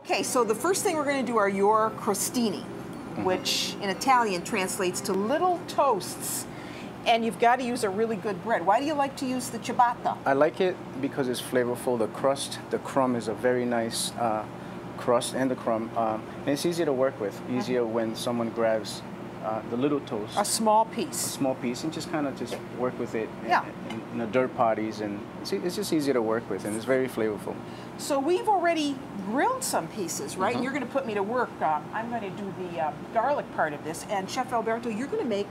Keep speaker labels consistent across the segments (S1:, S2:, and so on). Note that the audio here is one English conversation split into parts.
S1: Okay, so the first thing we're going to do are your crostini, which in Italian translates to little toasts. And you've got to use a really good bread. Why do you like to use the ciabatta?
S2: I like it because it's flavorful. The crust, the crumb is a very nice crust, and the crumb. And it's easy to work with, easier when someone grabs the little toast.
S1: A small piece.
S2: A small piece, and just kind of just work with it
S1: Yeah.
S2: in the dirt parties. And it's just easy to work with, and it's very flavorful.
S1: So we've already grilled some pieces, right? And you're going to put me to work. I'm going to do the garlic part of this. And Chef Alberto, you're going to make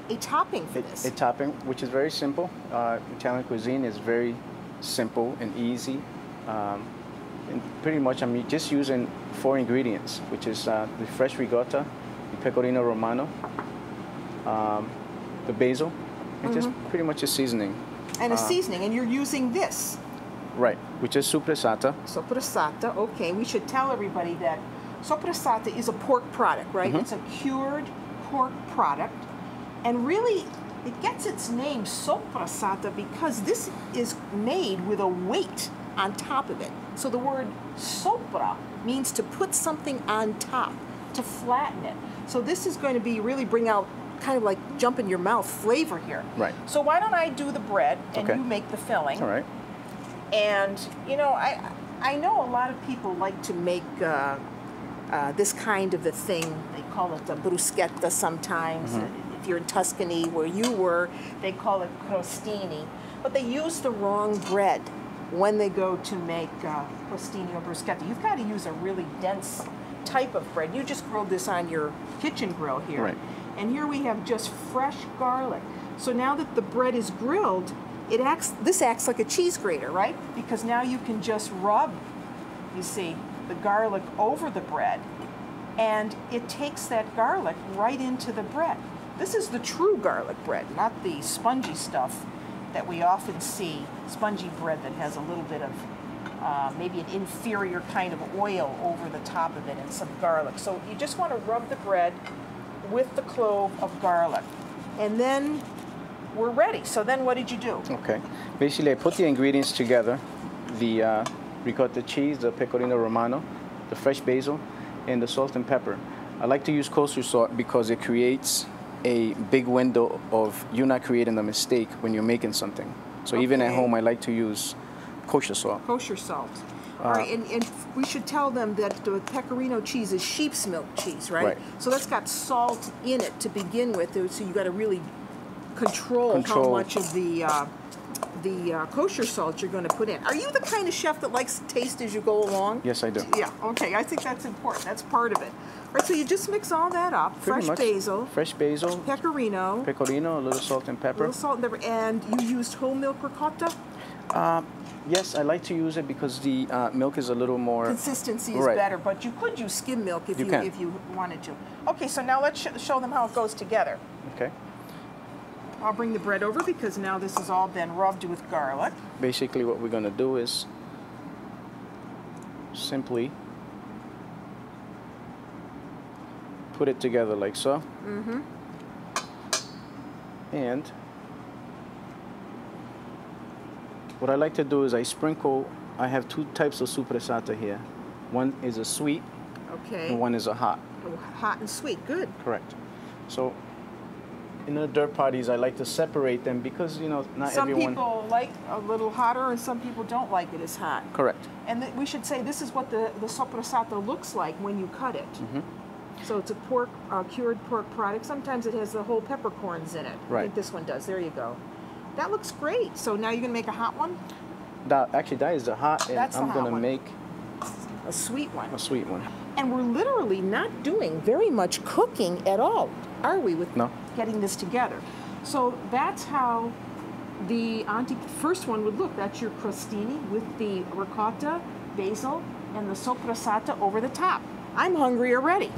S1: a topping for this.
S2: A topping, which is very simple. Italian cuisine is very simple and easy. And pretty much I'm just using 4 ingredients, which is the fresh ricotta, the pecorino romano, the basil, and just pretty much a seasoning.
S1: And a seasoning, and you're using this.
S2: Right, which is soppressata.
S1: Soppressata, okay. We should tell everybody that soppressata is a pork product, right? It's a cured pork product. And really, it gets its name soppressata because this is made with a weight on top of it. So the word sopra means to put something on top, to flatten it. So this is going to be really bring out kind of like jump in your mouth flavor here.
S2: Right.
S1: So why don't I do the bread and you make the filling?
S2: All right. And,
S1: you know, I know a lot of people like to make this kind of a thing. They call it a bruschetta sometimes. If you're in Tuscany, where you were, they call it crostini. But they use the wrong bread when they go to make crostini or bruschetta. You've got to use a really dense type of bread. You just grilled this on your kitchen grill here.
S2: Right.
S1: And here we have just fresh garlic. So now that the bread is grilled, this acts like a cheese grater, right? Because now you can just rub, you see, the garlic over the bread, and it takes that garlic right into the bread. This is the true garlic bread, not the spongy stuff that we often see, spongy bread that has a little bit of maybe an inferior kind of oil over the top of it and some garlic. So you just want to rub the bread with the clove of garlic. And then we're ready. So then what did you do? Okay.
S2: Basically, I put the ingredients together, the ricotta cheese, the pecorino romano, the fresh basil, and the salt and pepper. I like to use kosher salt because it creates a big window of you not creating a mistake when you're making something. So even at home, I like to use kosher salt.
S1: Kosher salt. All right, and we should tell them that the pecorino cheese is sheep's milk cheese, right? Right. So that's got salt in it to begin with, so you got to really control how much of the kosher salt you're going to put in. Are you the kind of chef that likes to taste as you go along?
S2: Yes, I do.
S1: Yeah, okay, I think that's important. That's part of it. All right, so you just mix all that up. Fresh basil.
S2: Fresh basil.
S1: Pecorino.
S2: Pecorino, a little salt and pepper.
S1: A little salt and pepper. And you used whole milk ricotta?
S2: Yes, I like to use it because the milk is a little more...
S1: Consistency is better, but you could use skim milk if you wanted to. Okay, so now let's show them how it goes together.
S2: Okay.
S1: I'll bring the bread over because now this has all been rubbed with garlic.
S2: Basically what we're going to do is simply put it together like so. And what I like to do is I have 2 types of soppressata here. One is a sweet, and one is a hot.
S1: Oh, hot and sweet, good.
S2: Correct. So in the dirt parties, I like to separate them because, you know, not everyone...
S1: Some people like a little hotter and some people don't like it as hot.
S2: Correct.
S1: And we should say this is what the soppressata looks like when you cut it. So it's a cured pork product. Sometimes it has the whole peppercorns in it.
S2: Right.
S1: I think this one does. There you go. That looks great. So now you're going to make a hot one?
S2: Actually, that is the hot, and I'm going to make...
S1: A sweet one.
S2: A sweet one.
S1: And we're literally not doing very much cooking at all, are we, with getting this together? So that's how the first one would look. That's your crostini with the ricotta, basil, and the soppressata over the top. I'm hungry already.